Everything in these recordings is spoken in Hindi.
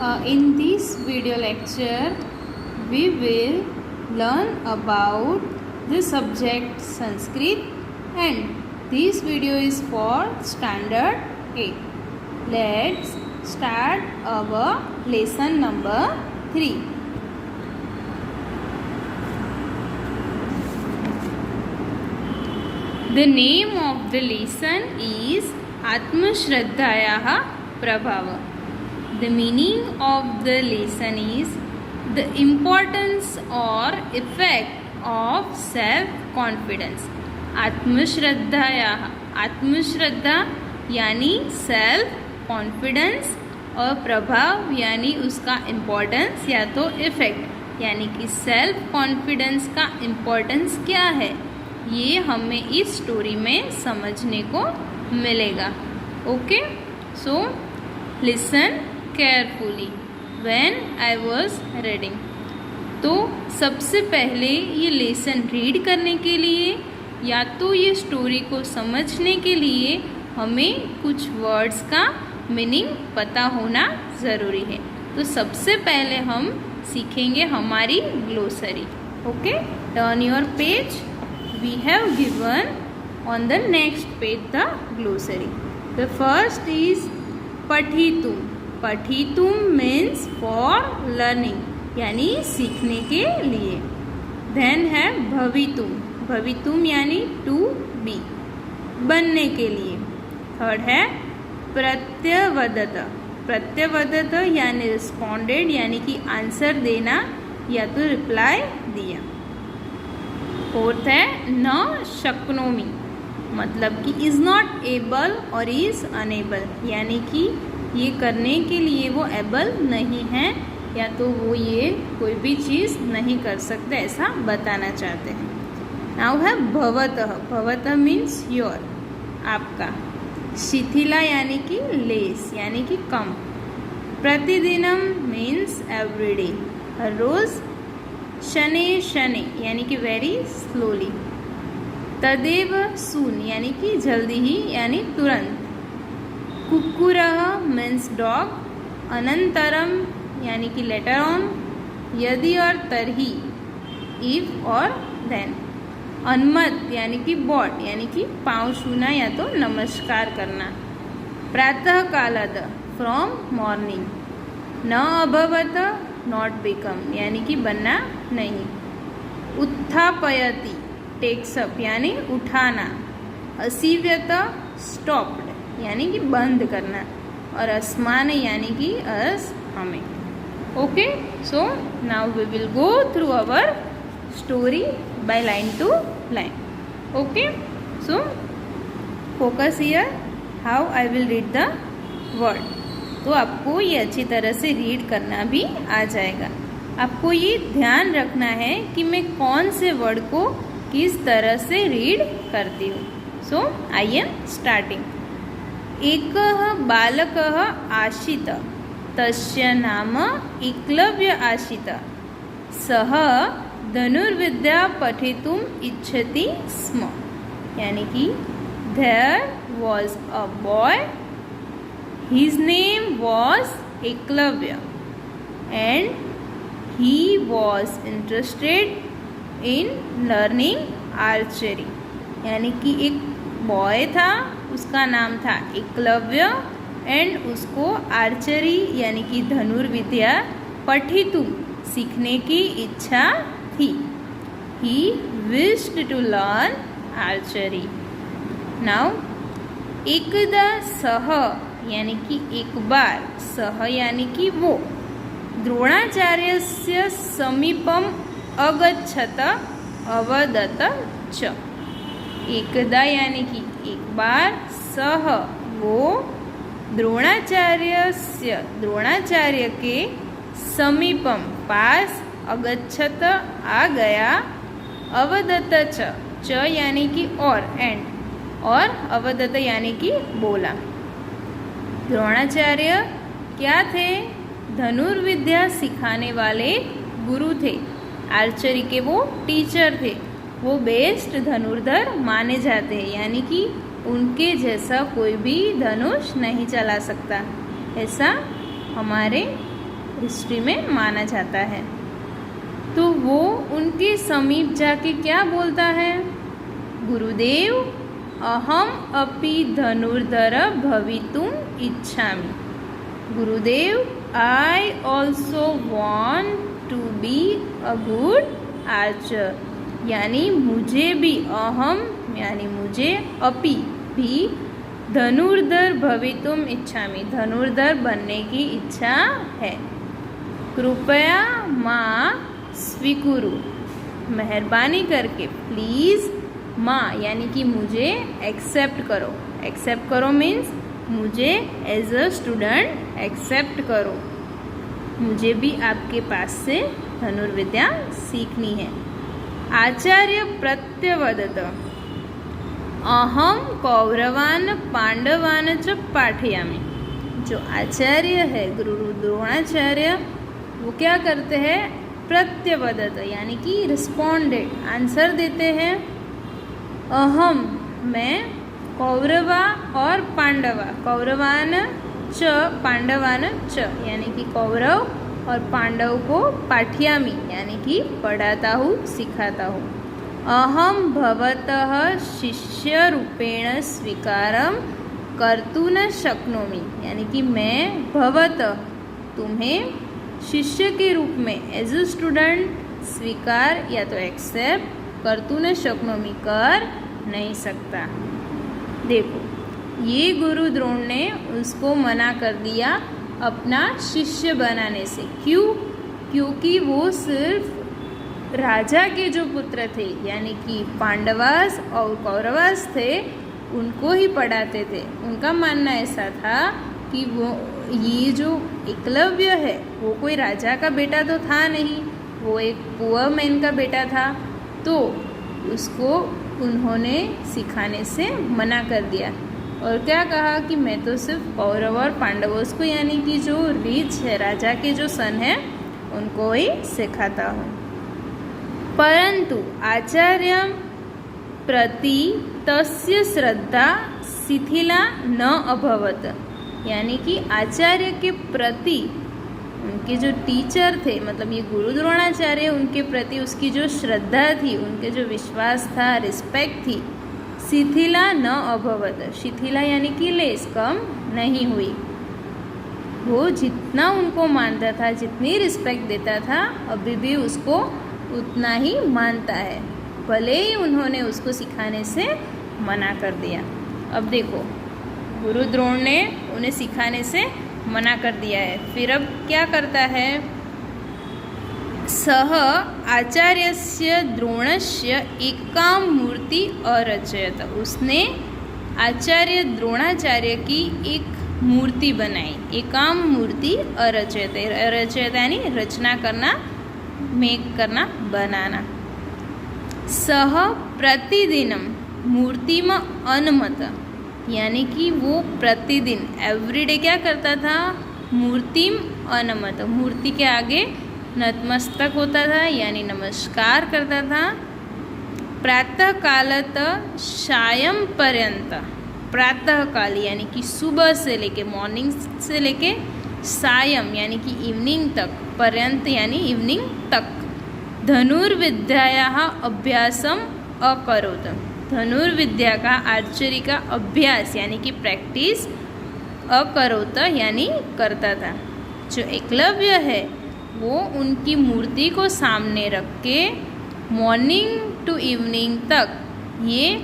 In this video lecture, we will learn about the subject Sanskrit, and this video is for Standard 8. Let's start our lesson number 3. The name of the lesson is Atmashraddhayaha Prabhava. The meaning of the lesson is the importance or effect of self-confidence. आत्मश्रद्धायाः, आत्मश्रद्धा यानी सेल्फ कॉन्फिडेंस और प्रभाव यानी उसका इम्पोर्टेंस या तो इफेक्ट, यानी कि सेल्फ कॉन्फिडेंस का इम्पोर्टेंस क्या है ये हमें इस स्टोरी में समझने को मिलेगा. Okay, so listen carefully when I was reading. तो सबसे पहले ये लेसन रीड करने के लिए या तो ये स्टोरी को समझने के लिए हमें कुछ वर्ड्स का मीनिंग पता होना ज़रूरी है. तो सबसे पहले हम सीखेंगे हमारी glossary. Okay, turn your page. We have given on the next page the glossary. The first is पठितुम. पठितुम मीन्स फॉर लर्निंग यानी सीखने के लिए. देन है भवितुम. भवितुम यानी टू बी, बनने के लिए. थर्ड है प्रत्यवदत. प्रत्यवदत यानी रिस्पॉन्डेड यानी कि आंसर देना या तो रिप्लाई दिया. फोर्थ है न शक्नोमी, मतलब कि इज़ नॉट एबल और इज़ अनेबल, यानी कि ये करने के लिए वो एबल नहीं है या तो वो ये कोई भी चीज़ नहीं कर सकते ऐसा बताना चाहते हैं. नाउ है भवतः. भवतः मीन्स योर, आपका. शिथिला यानी कि लेस यानी कि कम. प्रतिदिनम मीन्स एवरीडे, हर रोज़. शने शने यानी कि वेरी स्लोली. तदेव सून यानी कि जल्दी ही यानी तुरंत. कुक्कुरः मीन्स डॉग. अनंतरम यानी कि लेटर ऑन. यदि और तरही, इफ और देन. अन्मत यानी कि बॉट यानी कि पाँव छूना या तो नमस्कार करना. प्रातः कालद फ्रॉम मॉर्निंग. न अभवत नॉट बिकम यानी कि बनना नहीं. उत्थापयति टेक्स अप यानी उठाना. असीव्यत स्टॉप्ड यानी कि बंद करना. और अस्मान यानी कि अस हमें. Okay, so now we will go through our story by line to line. Okay, so focus here how I will read the word. तो आपको ये अच्छी तरह से रीड करना भी आ जाएगा. आपको ये ध्यान रखना है कि मैं कौन से वर्ड को किस तरह से रीड करती हूँ. सो आई एम स्टार्टिंग. एकः बालकः आसीत्, तस्य नाम एकलव्य आसीत्. सः धनुर्विद्या पठितुम् इच्छति स्म. यानी कि there was a boy, his name was Eklavya and he was interested in learning archery. यानी कि एक बॉय था, उसका नाम था एकलव्य एंड उसको आर्चरी यानी कि धनुर्विद्या पठितुम सीखने की इच्छा थी. He wished to learn archery. Now एकदा सह यानी कि एक बार, सह यानी कि वो, द्रोणाचार्यस्य समीपम अगच्छत अवदत च. एकदा यानी कि एक बार, सह वो, द्रोणाचार्यस्य द्रोणाचार्य के, समीपम पास, अगच्छत आ गया, अवदत च, च यानी कि और एंड, और अवदत यानी कि बोला. द्रोणाचार्य क्या थे? धनुर्विद्या सिखाने वाले गुरु थे. आर्चरी के वो टीचर थे. वो बेस्ट धनुर्धर माने जाते हैं, यानी कि उनके जैसा कोई भी धनुष नहीं चला सकता, ऐसा हमारे हिस्ट्री में माना जाता है। तो वो उनके समीप जाके क्या बोलता है? गुरुदेव, अहम अपि धनुर्धर भवितुम इच्छामि। गुरुदेव, I also want to be a good archer. यानी मुझे भी, अहम यानी मुझे, अपि भी, धनुर्धर भवितुम इच्छामि, धनुर्धर बनने की इच्छा है। कृपया माँ स्वीकुरु, मेहरबानी करके प्लीज़ माँ यानी कि मुझे एक्सेप्ट करो। एक्सेप्ट करो मीन्स मुझे एज अ स्टूडेंट एक्सेप्ट करो, मुझे भी आपके पास से धनुर्विद्या सीखनी है। आचार्य प्रत्यवदत, अहम कौरवान पांडवान च पाठयामि। जो आचार्य है गुरु द्रोणाचार्य, वो क्या करते हैं? प्रत्यवदत यानी कि रिस्पॉन्डेड, आंसर देते हैं। अहम मैं, कौरवा और पांडवा, कौरवान च पांडवान च यानी कि कौरव और पांडव को पाठयामि यानी कि पढ़ाता हूँ, सिखाता हूँ। अहम भवतः शिष्य रूपेण स्वीकारम कर्तु न शक्नोमि यानी कि मैं भवतः तुम्हें शिष्य के रूप में एज अ स्टूडेंट स्वीकार या तो एक्सेप्ट कर्तु न शक्नोमि कर नहीं सकता। देखो, ये गुरु द्रोण ने उसको मना कर दिया अपना शिष्य बनाने से। क्यों? क्योंकि वो सिर्फ राजा के जो पुत्र थे यानी कि पांडवास और कौरवास थे, उनको ही पढ़ाते थे। उनका मानना ऐसा था कि वो ये जो एकलव्य है वो कोई राजा का बेटा तो था नहीं, वो एक पुअर मैन का बेटा था। तो उसको उन्होंने सिखाने से मना कर दिया और क्या कहा कि मैं तो सिर्फ कौरव और पांडवों को यानी कि जो रिच है, राजा के जो सन है, उनको ही सिखाता हूँ। परंतु आचार्य प्रति तस्य श्रद्धा शिथिला न अभवत यानी कि आचार्य के प्रति उनके जो टीचर थे, मतलब ये गुरु द्रोणाचार्य, उनके प्रति उसकी जो श्रद्धा थी, उनके जो विश्वास था, रिस्पेक्ट थी, शिथिला न अभवत, शिथिला यानी कि लेस, कम नहीं हुई। वो जितना उनको मानता था, जितनी रिस्पेक्ट देता था, अभी भी उसको उतना ही मानता है, भले ही उन्होंने उसको सिखाने से मना कर दिया। अब देखो, गुरु द्रोण ने उन्हें सिखाने से मना कर दिया है, फिर अब क्या करता है? सह आचार्यस्य द्रोणस्य एकां मूर्ति अरचयत, उसने आचार्य द्रोणाचार्य की एक मूर्ति बनाई। एकां मूर्ति अरचयत, अरचयत यानी रचना करना, मेक करना, बनाना। सह प्रतिदिनम मूर्तिम अनुमत यानी कि वो प्रतिदिन एवरीडे क्या करता था? मूर्तिम अनुमत, मूर्ति के आगे नतमस्तक होता था यानी नमस्कार करता था। प्रातः कालत सायं पर्यंत, प्रातः काल यानी कि सुबह से लेके, मॉर्निंग से लेके सायं यानी कि इवनिंग तक, पर्यंत यानी इवनिंग तक धनुर्विद्यायाः अभ्यासम अकरोत, धनुर्विद्या का, आर्चरी का अभ्यास यानी कि प्रैक्टिस अकरोत यानी करता था। जो एकलव्य है वो उनकी मूर्ति को सामने रख के मॉर्निंग टू इवनिंग तक ये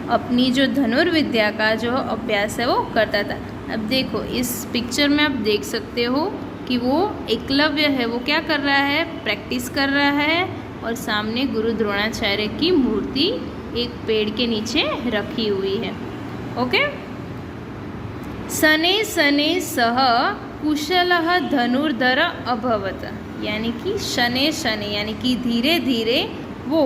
अपनी जो धनुर्विद्या का जो अभ्यास है वो करता था। अब देखो, इस पिक्चर में आप देख सकते हो कि वो एकलव्य है, वो क्या कर रहा है? प्रैक्टिस कर रहा है और सामने गुरु द्रोणाचार्य की मूर्ति एक पेड़ के नीचे रखी हुई है। ओके। शनै शनै सह कुशलः धनुर्धर अभवत यानी कि शनै शनै यानी कि धीरे धीरे वो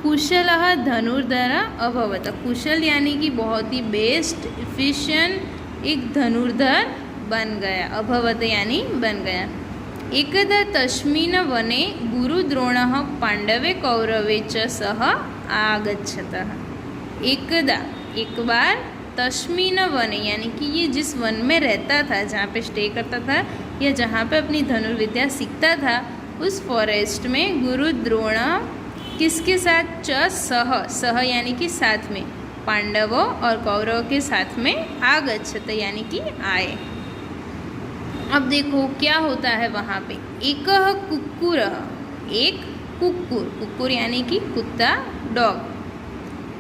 कुशलः धनुर्धर अभवत, कुशल यानी कि बहुत ही बेस्ट, इफिशिएंट एक धनुर्धर बन गया। अभवत यानी बन गया। एकदा तस्मिन् वने गुरुद्रोणः पांडवे कौरवे च सह आगच्छतः। एकदा, एक बार तस्मिन वन, यानी कि ये जिस वन में रहता था, जहाँ पे स्टे करता था या जहाँ पे अपनी धनुर्विद्या सीखता था, उस फॉरेस्ट में गुरु द्रोण किसके साथ, च सह यानी कि साथ में, पांडवों और कौरवों के साथ में आगच्छत यानी कि आए। अब देखो क्या होता है वहाँ पे, एक कुक्कुर, एक कुक्कुर यानी कि कुत्ता, डॉग,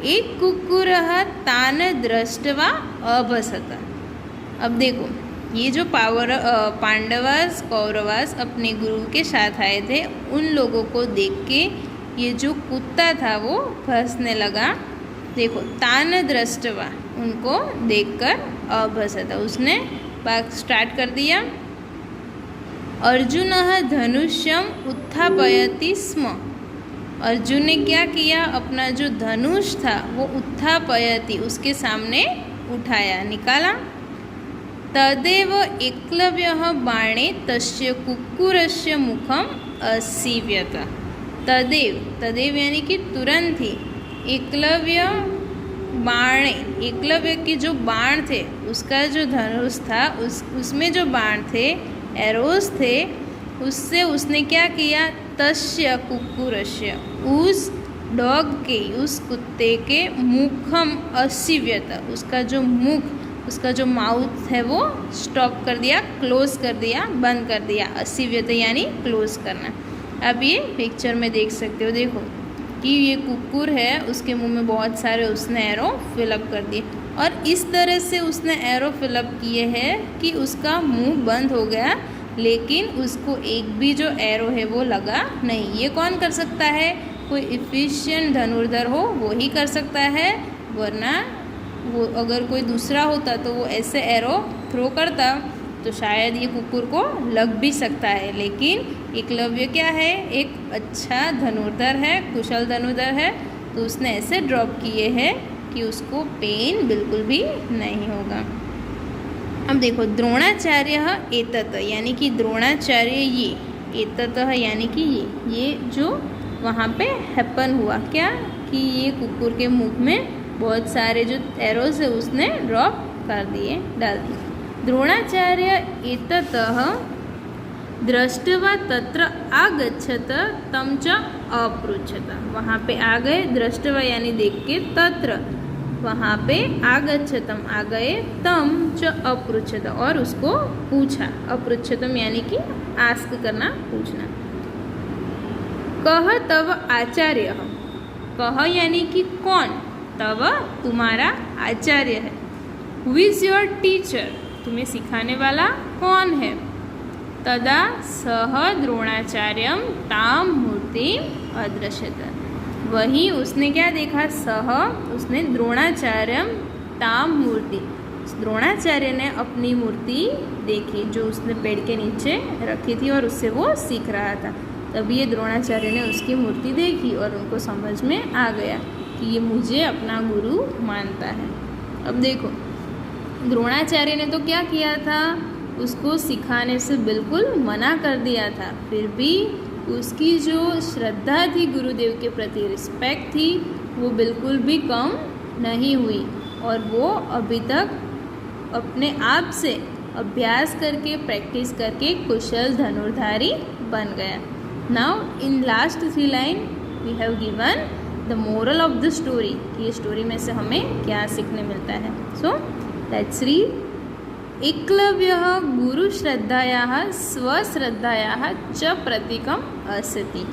एक कुक्कुर तान दृष्ट्वा अभसत। अब देखो ये जो पांडवास कौरवास अपने गुरु के साथ आए थे, उन लोगों को देख के ये जो कुत्ता था वो भसने लगा। देखो तान दृष्ट्वा, उनको देखकर अभसत, उसने बात स्टार्ट कर दिया। अर्जुन धनुष्यम उत्थापयति स्म, अर्जुन ने क्या किया, अपना जो धनुष था वो उत्थापयति, उसके सामने उठाया, निकाला। तदेव एकलव्यः बाणे तस्य कुक्कुरस्य मुखम असीव्यत। तदेव यानी कि तुरंत ही, एकलव्य बाणे, एकलव्य के जो बाण थे, उसका जो धनुष था, उसमें जो बाण थे, एरोस थे, उससे उसने क्या किया, तस्य कुक्कुरस्य, उस डॉग के, उस कुत्ते के मुखम असीव्यत, उसका जो मुख, उसका जो माउथ है वो स्टॉप कर दिया, क्लोज कर दिया, बंद कर दिया। असीव्यत यानी क्लोज करना। अब ये पिक्चर में देख सकते हो, देखो कि ये कुक्कुर है, उसके मुंह में बहुत सारे उसने एरो फिलअप कर दिए, और इस तरह से उसने एरो फिलअप किए हैं कि उसका मुंह बंद हो गया, लेकिन उसको एक भी जो एरो है वो लगा नहीं। ये कौन कर सकता है, कोई एफिशिएंट धनुर्धर हो वो ही कर सकता है, वरना वो अगर कोई दूसरा होता तो वो ऐसे एरो थ्रो करता तो शायद ये कुकुर को लग भी सकता है। लेकिन एकलव्य क्या है, एक अच्छा धनुर्धर है, कुशल धनुर्धर है, तो उसने ऐसे ड्रॉप किए हैं कि उसको पेन बिल्कुल भी नहीं होगा। अब देखो द्रोणाचार्य एतत, यानी कि द्रोणाचार्य ये, एतत यानी कि ये जो वहाँ पे हैपन हुआ क्या, कि ये कुकुर के मुख में बहुत सारे जो एरोज है उसने ड्रॉप कर दिए, डाल दिए। द्रोणाचार्य एततः दृष्ट्वा तत्र आगच्छत तम च अपृच्छत, वहाँ पे आ गए, दृष्ट्वा यानी देख के, तत्र वहाँ पे आगच्छतम आ गए, तम च अपृच्छत और उसको पूछा, अपृच्छतम यानी कि आस्क करना, पूछना। कह तव आचार्य, कह यानी कि कौन, तव तुम्हारा आचार्य है, हु इज योर टीचर, तुम्हें सिखाने वाला कौन है। तदा सह द्रोणाचार्यम ताम मूर्तिम अदृश्यत, वहीं उसने क्या देखा, सह उसने द्रोणाचार्यम ताम मूर्ति, द्रोणाचार्य ने अपनी मूर्ति देखी जो उसने पेड़ के नीचे रखी थी और उससे वो सीख रहा था। तब ये द्रोणाचार्य ने उसकी मूर्ति देखी और उनको समझ में आ गया कि ये मुझे अपना गुरु मानता है। अब देखो द्रोणाचार्य ने तो क्या किया था, उसको सिखाने से बिल्कुल मना कर दिया था, फिर भी उसकी जो श्रद्धा थी गुरुदेव के प्रति, रिस्पेक्ट थी, वो बिल्कुल भी कम नहीं हुई और वो अभी तक अपने आप से अभ्यास करके, प्रैक्टिस करके कुशल धनुर्धारी बन गया। Now in last 3 line we have given the moral of the story, ये स्टोरी में से हमें क्या सीखने मिलता है। So let's read. एकलव्यः गुरुश्रद्धायाः स्वश्रद्धायाः च प्रतीकम असति।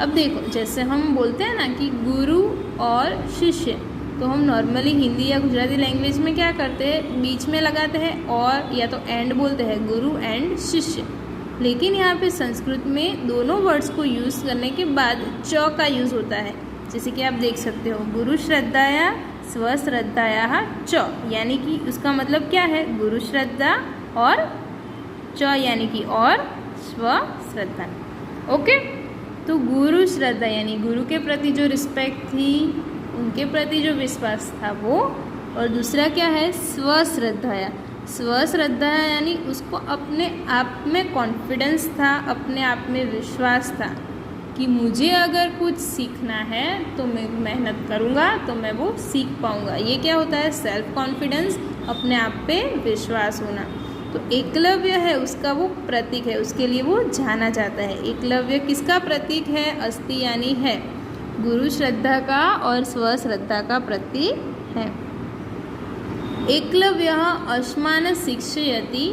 अब देखो जैसे हम बोलते हैं ना कि गुरु और शिष्य, तो हम नॉर्मली हिंदी या गुजराती लैंग्वेज में क्या करते हैं, बीच में लगाते हैं और या तो एंड बोलते हैं, गुरु एंड शिष्य। लेकिन यहाँ पे संस्कृत में दोनों वर्ड्स को यूज़ करने के बाद च का यूज़ होता है, जैसे कि आप देख सकते हो गुरु श्रद्धाया स्वश्रद्धाया च, यानी कि उसका मतलब क्या है, गुरु श्रद्धा और च यानी कि और स्वश्रद्धा। ओके, तो गुरु श्रद्धा यानी गुरु के प्रति जो रिस्पेक्ट थी, उनके प्रति जो विश्वास था वो, और दूसरा क्या है स्वश्रद्धाया, स्वश्रद्धा यानी उसको अपने आप में कॉन्फिडेंस था, अपने आप में विश्वास था कि मुझे अगर कुछ सीखना है तो मैं मेहनत करूँगा तो मैं वो सीख पाऊँगा। ये क्या होता है? सेल्फ कॉन्फिडेंस, अपने आप पे विश्वास होना। तो एकलव्य है उसका वो प्रतीक है, उसके लिए वो जाना जाता है। एकलव्य किसका प्रतीक है? अस्ति यानी है, गुरु श्रद्धा का और स्व श्रद्धा का प्रतीक है। एकलव्य अस्मान शिक्षयति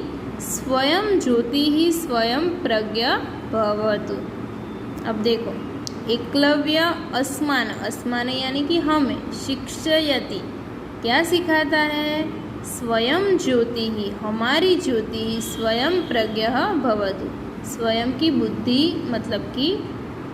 स्वयं ज्योति ही स्वयं प्रज्ञ भवतु। अब देखो, एकलव्य अस्मान, अस्मान यानी कि हमें, शिक्षयति क्या सिखाता है? स्वयं ज्योति ही, हमारी ज्योति ही, स्वयं प्रज्ञ भवतु, स्वयं की बुद्धि, मतलब कि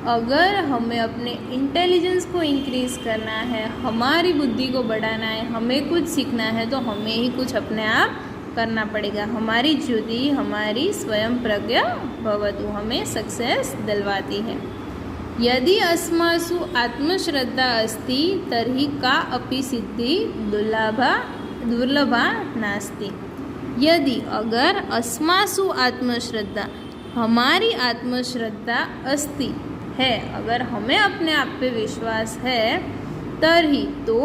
अगर हमें अपने इंटेलिजेंस को इंक्रीज करना है, हमारी बुद्धि को बढ़ाना है, हमें कुछ सीखना है तो हमें ही कुछ अपने आप करना पड़ेगा। हमारी ज्योति, हमारी स्वयं प्रज्ञा भवतु हमें सक्सेस दिलवाती है। यदि अस्मासु आत्मश्रद्धा अस्ति तर्हि का अपि सिद्धि दुर्लभा नास्ति। यदि अगर अस्मासु आत्मश्रद्धा, हमारी आत्मश्रद्धा अस्ति है, अगर हमें अपने आप पे विश्वास है, तर्हि तो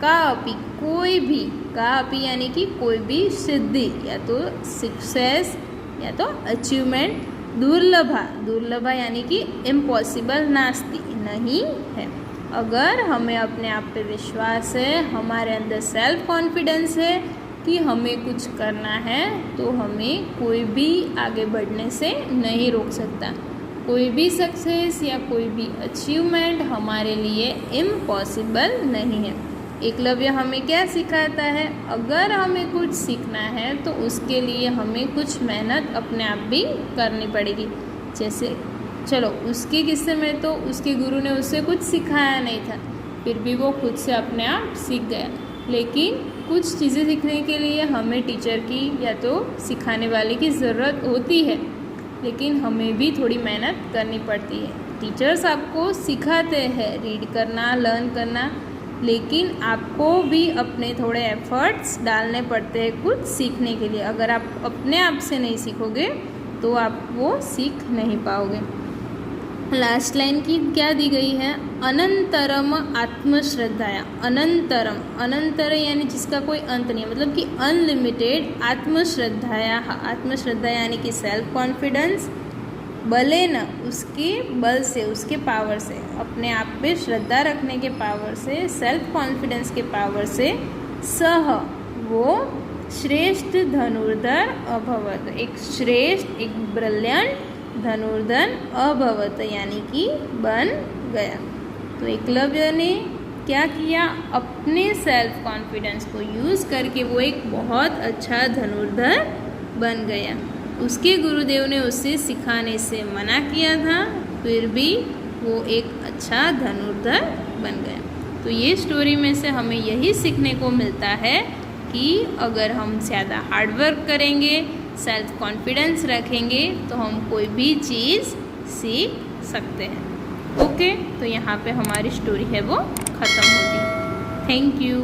का अपि, कोई भी, का अपि यानी कि कोई भी सिद्धि या तो सक्सेस या तो अचीवमेंट, दुर्लभा, दुर्लभा यानी कि इम्पॉसिबल, नास्ति नहीं है। अगर हमें अपने आप पे विश्वास है, हमारे अंदर सेल्फ कॉन्फिडेंस है कि हमें कुछ करना है, तो हमें कोई भी आगे बढ़ने से नहीं रोक सकता। कोई भी सक्सेस या कोई भी अचीवमेंट हमारे लिए इम्पॉसिबल नहीं है। एकलव्य हमें क्या सिखाता है? अगर हमें कुछ सीखना है तो उसके लिए हमें कुछ मेहनत अपने आप भी करनी पड़ेगी। जैसे चलो, उसके किस्से में तो उसके गुरु ने उससे कुछ सिखाया नहीं था, फिर भी वो खुद से अपने आप सीख गया। लेकिन कुछ चीज़ें सीखने के लिए हमें टीचर की या तो सिखाने वाले की ज़रूरत होती है, लेकिन हमें भी थोड़ी मेहनत करनी पड़ती है। टीचर्स आपको सिखाते हैं रीड करना, लर्न करना, लेकिन आपको भी अपने थोड़े एफर्ट्स डालने पड़ते हैं कुछ सीखने के लिए। अगर आप अपने आप से नहीं सीखोगे तो आप वो सीख नहीं पाओगे। लास्ट लाइन की क्या दी गई है? अनंतरम आत्मश्रद्धाया। अनंतरम, अनंतर यानी जिसका कोई अंत नहीं है, मतलब कि अनलिमिटेड। आत्मश्रद्धाया, आत्मश्रद्धा यानी कि सेल्फ कॉन्फिडेंस, बले न, उसके बल से, उसके पावर से, अपने आप पे श्रद्धा रखने के पावर से, सेल्फ कॉन्फिडेंस के पावर से, सह वो श्रेष्ठ धनुर्धर अभवत, एक श्रेष्ठ, एक ब्रिलियंट धनुर्धर अभवत यानी कि बन गया। तो एकलव्य ने क्या किया? अपने सेल्फ कॉन्फिडेंस को यूज़ करके वो एक बहुत अच्छा धनुर्धर बन गया। उसके गुरुदेव ने उसे सिखाने से मना किया था, फिर भी वो एक अच्छा धनुर्धर बन गया। तो ये स्टोरी में से हमें यही सीखने को मिलता है कि अगर हम ज़्यादा हार्डवर्क करेंगे, सेल्फ कॉन्फिडेंस रखेंगे, तो हम कोई भी चीज़ सीख सकते हैं। ओके, तो यहाँ पे हमारी स्टोरी है वो ख़त्म होगी। Thank you.